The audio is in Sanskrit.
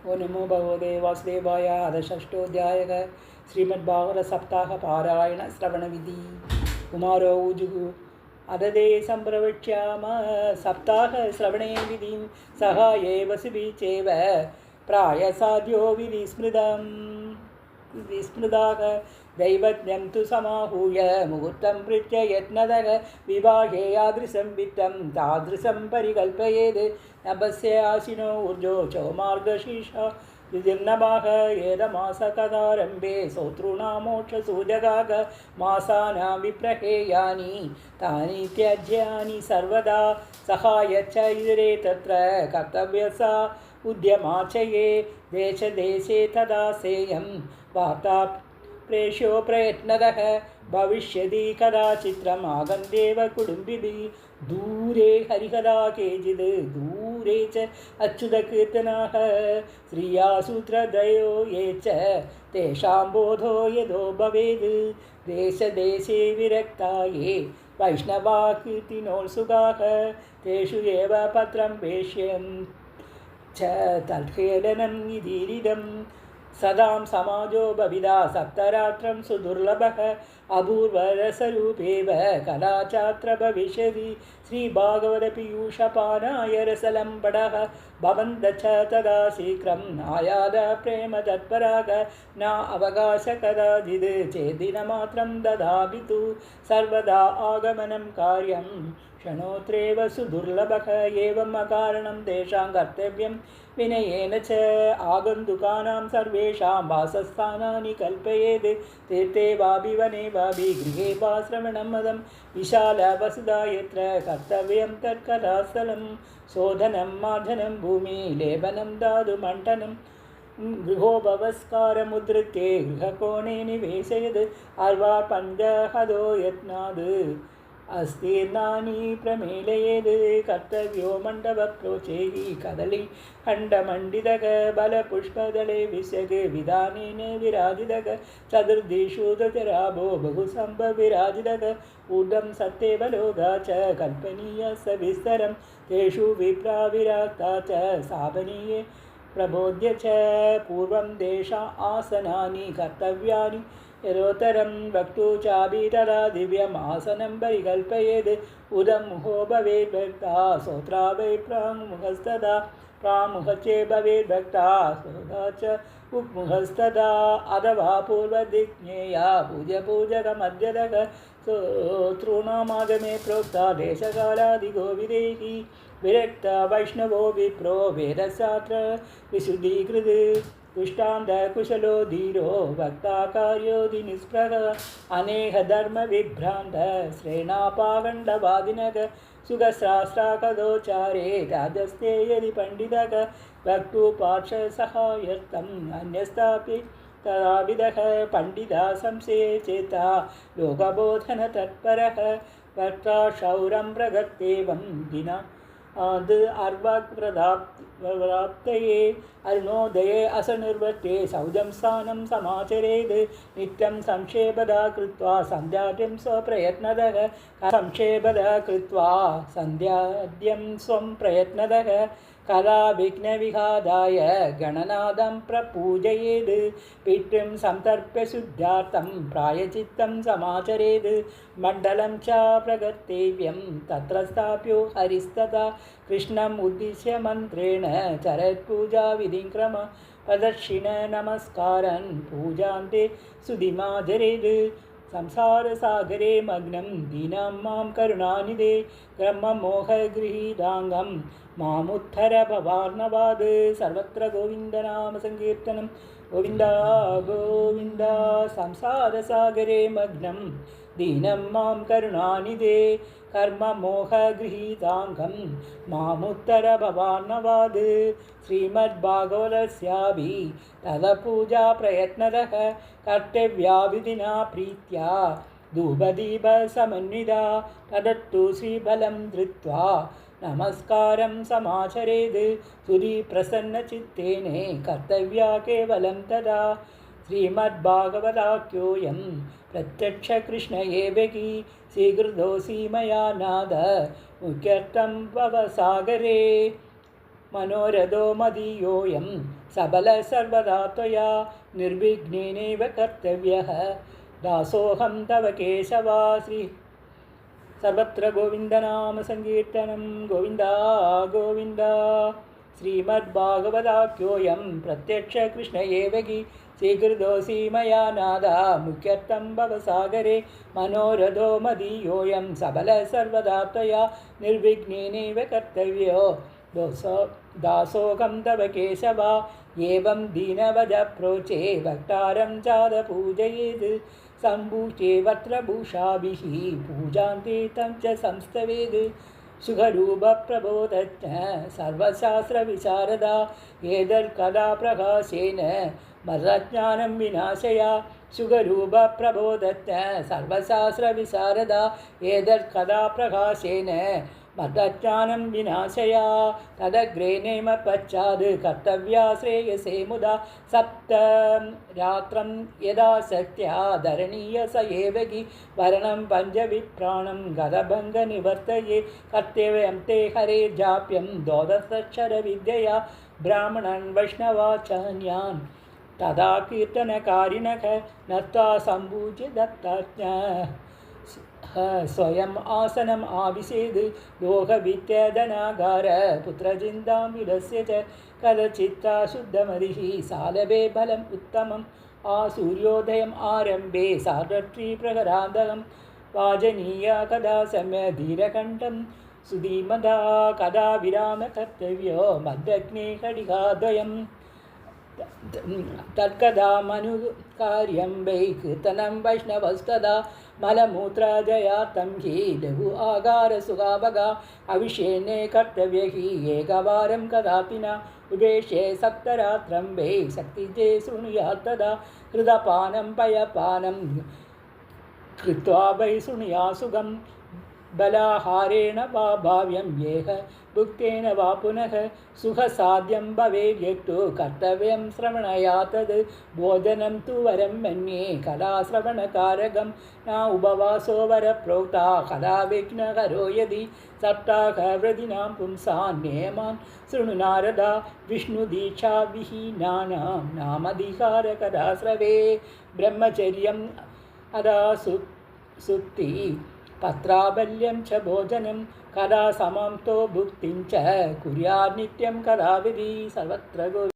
ओ नमो भगवते वासुदेवाय। अथ षष्ठोऽध्यायः। श्रीमद्भागवतसप्ताहपारायण श्रवणविधि। कुमारो ऊजुः अददे सम्प्रवक्ष्याम सप्ताहश्रवणे विधिं सह एव सुबीचेव प्रायसाध्यो विस्मृताः दैवज्ञं तु समाहूय मुहूर्तं पृच्छ्य यत्नतः विवाहे यादृशं वित्तं तादृशं परिकल्पयेत् नभस्य आशिनो ऊर्जो चौमार्गशीर्षा विदीर्णभाः एतमासकदारम्भे सौतॄणामोक्षसूजगाग मासानां विप्रहेयानि तानि त्याज्यानि सर्वदा सहायच्च इदरे तत्र कर्तव्यसा उद्यमाचये देशदेशे तदा सेयं वार्ता प्रेष्यो प्रयत्नतः भविष्यति कदाचित्रम् आगन्देव कुटुम्बिभिः दूरे हरिहरा केचिद् दूरे च अच्युतकीर्तनाः श्रियासूत्रद्वयो ये च तेषां बोधो यदो भवेत् देशदेशे विरक्ता ये वैष्णवा कीर्तिनोत्सुकाः तेषु एव पत्रं प्रेष्यं च तत्खेलनं निदीरितं सदां समाजो बविदा सप्तरात्रं सुदुर्लभः अपूर्वरसरूपेव कदाचात्र भविष्यति श्रीभागवतपीयूषपानाय रसलम्बडः भवन्तः च तदा शीघ्रम् आयाद प्रेम तत्पराग न अवकाश कदाचित् चेद्दिनमात्रं ददामि तु सर्वदा आगमनं कार्यं क्षणोत्रेव सुदुर्लभः एवम् अकारणं तेषां कर्तव्यं विनयेन च आगन्तुकानां सर्वेषां वासस्थानानि कल्पयेत् तीर्थे वापि वने वापि गृहे वा श्रवणं मदं विशालवसुधा यत्र कर्तव्यं तत्कथास्थलं शोधनं मार्जनं भूमि लेपनं धातुमण्डनं गृहोपवस्कारमुद्धृत्य गृहकोणे निवेशयत् अर्वापञ्चहदो यत्नाद् अस्तीर्णानि प्रमीलयेत् कर्तव्यो मण्डपप्रोचैः कदली खण्डमण्डितः बलपुष्पदले विशग विधानेन विराजितः चतुर्दिशु दशराभो बहुसम्भविराजितः ऊर्ध्वं सत्येवलोगा च कल्पनीय सविस्तरं तेषु विप्रा विराक्ता च स्थापनीये प्रबोध्य च पूर्वं तेषा आसनानि कर्तव्यानि यदोत्तरं वक्तु चापि तदा दिव्यमासनं परिकल्पयेत् उदमुहो भवेद् भक्ता श्रोत्रा वै प्राङ्मुखस्तदा प्रामुखे भवेद् भक्ता श्रोता च उक्मुखस्तदा अथवा पूर्वदिज्ञेया पूजपूजकमध्यतः श्रोतॄणामागमे प्रोक्ता देशकालादिगो विदेहि विरक्ता वैष्णवो विप्रो वेदशास्त्र विशुद्धीकृत् दुष्टान्तकुशलो धीरो वक्ताकार्योधि निःस्पृह अनेह धर्मविभ्रान्त श्रेणापाखण्डवादिनः सुखशास्त्राकदोचारे राजस्ते यदि पण्डितः वक्तुपार्श्वसहायर्थम् अन्यस्तापि तदाविदः पण्डिता संशये चेता लोकबोधनतत्परः वक्ता शौरं प्रगत्येवं दिना अर्वाप्तये अरुणोदये असनिर्वृत्ते सौजं स्थानं समाचरेत् नित्यं संक्षेपदा कृत्वा सन्ध्याद्यं स्वप्रयत्नतः संक्षेपदा कृत्वा सन्ध्याद्यं स्वं प्रयत्नतः कदा विघ्नविघादाय गणनादं प्रपूजयेत् पितृं संतर्प्य शुद्धार्थं प्रायचित्तं समाचरेत् मण्डलं च प्रगर्तव्यं तत्र स्थाप्यो हरिस्तथा कृष्णम् उद्दिश्य मन्त्रेण चरत्पूजाविधिं क्रम प्रदक्षिण नमस्कारन् पूजान्ते सुधिमाचरेत् संसारसागरे मग्नं दीनं मां करुणानिधे ब्रह्ममोहगृहीताङ्गं मामुत्थर भवार्णवाद् सर्वत्र गोविन्दनाम संकीर्तनं गोविन्द गोविन्द संसारसागरे मग्नं दीनं मां करुणानिधे कर्ममोहगृहीताङ्गं मामुत्तर भवार्णवाद् श्रीमद्भागवतस्यापि तदपूजा प्रयत्नतः कर्तव्याविधिना प्रीत्या धूपदीपसमन्विता तदत्तु श्रीफलं धृत्वा नमस्कारं समाचरेत् सुधीप्रसन्नचित्तेन कर्तव्या केवलं तदा श्रीमद्भागवताख्योऽयं प्रत्यक्षकृष्ण एव हि स्वीकृतोऽसि मया नाद मुख्यर्थं भवसागरे मनोरथो मदीयोऽयं सबलः सर्वदा त्वया निर्विघ्नेनैव कर्तव्यः दासोऽहं तव केशवा श्री सर्वत्र गोविन्दनाम संकीर्तनं गोविन्द गोविन्द श्रीमद्भागवताख्योऽयं प्रत्यक्षकृष्ण एव हि स्वीकृतोऽसि मया नादा मुख्यर्थं भवसागरे मनोरथो मदीयोऽयं सबलः सर्वदा त्वया निर्विघ्नेनैव कर्तव्यो दासोऽहं तव केशवा एवं दीनवद प्रोचे वक्तारं चादपूजयेत् सम्भूचे वस्त्रभूषाभिः पूजान्ते तं च संस्तवेद् सुखरूपप्रबोधश्च सर्वशास्त्रविशारदा एतत्कदा प्रकाशेन मदज्ञानं विनाशया सुखरूपप्रबोधश्च सर्वशास्त्रविशारदा एतत्कदा प्रकाशेन मदज्ञानं विनाशया तदग्रे नेम पश्चात् कर्तव्या श्रेयसे मुदा सप्तरात्रं यदा शक्त्या धरणीय स एव हि वर्णं पञ्चविप्राणं गदभङ्गनिवर्तये कर्तव्यं ते हरेर्जाप्यं द्वादशाक्षरविद्यया ब्राह्मणान् वैष्णवाचार्यान् तदा कीर्तनकारिणः नत्वा सम्पूज्य दत्ताज्ञा स्वयम् आसनम् आविशेद् लोकविद्याधनागार पुत्रचिन्तां विलस्य च कदचित्ता शुद्धमतिः सालभे बलम् उत्तमम् सूर्योदयम् आरम्भे सार्धत्रिप्रहरान्तकं वाजनीय कदा सम्य धीरकण्ठं सुधीमदा कदा विरामकर्तव्यो मध्यग्ने खडिकाद्वयम् तत्कदा मनुकार्यं वै कीर्तनं वैष्णवस्तदा मलमूत्राजयातं हि लघु आगारसुगावगा अविषेणे कर्तव्य हि एकवारं कदापि न उपेक्षे सप्तरात्रं वै शक्तिजे शृणुयात् तदा हृदपानं पयपानं कृत्वा वै शृणुया सुगं बलाहारेण वा भाव्यं येह भुक्तेन वा पुनः सुखसाध्यं भवेद्यत्तु कर्तव्यं श्रवणया तद् भोजनं तु वरं मन्ये कदा श्रवणकारकं न उपवासो वरप्रोक्ता कदा विघ्नकरो यदि सप्ताहवृदिनां पुंसान् नियमान् शृणु नारदा विष्णुदीक्षाविहीनानां नामधिकारकदा श्रवे ब्रह्मचर्यम् अदा सुक्ति पत्राबल्यं च भोजनं कदा समाप्तो भुक्तिं च कुर्यात् नित्यं कदा विधि सर्वत्र